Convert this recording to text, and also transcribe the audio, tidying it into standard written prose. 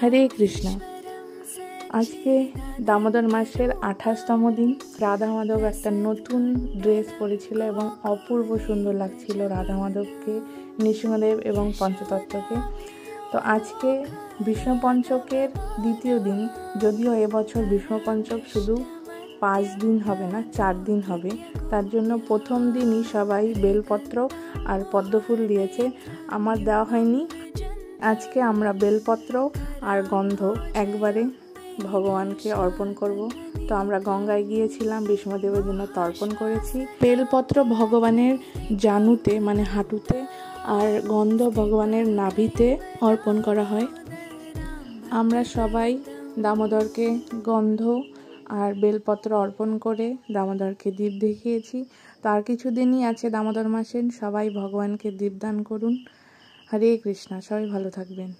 হরে কৃষ্ণ। আজকে দামোদর মাসের 28তম দিন। রাধা মাধব একটা নতুন ড্রেস পরেছিল এবং অপূর্ব সুন্দর লাগছিল রাধা মাধবকে, নৃসিংহদেব এবং পঞ্চতত্ত্বকে। তো আজকে বিষ্ণু পঞ্চকের দ্বিতীয় দিন, যদিও এবছর বিষ্ণু পঞ্চক শুধু 5 দিন হবে না, 4 দিন হবে। তার জন্য প্রথম দিনই সবাই বেলপত্র আর পদ্মফুল দিয়েছে, আমার দেওয়া হয়নি। আজকে আমরা বেলপত্র আর গন্ধ একবারে ভগবানকে অর্পণ করব। তো আমরা গঙ্গায় গিয়েছিলাম, বিষ্ণুদেবের জন্য তর্পণ করেছি। বেলপত্র ভগবানের জানুতে মানে হাঁটুতে, আর গন্ধ ভগবানের নাভিতে অর্পণ করা হয়। আমরা সবাই দামোদরকে গন্ধ আর বেলপত্র অর্পণ করে দামোদরকে দীপ দেখিয়েছি। তার কিছুদিনই আছে দামোদর মাসে, সবাই ভগবানকে দীপদান করুন। হরে কৃষ্ণ, সবাই ভালো থাকবেন।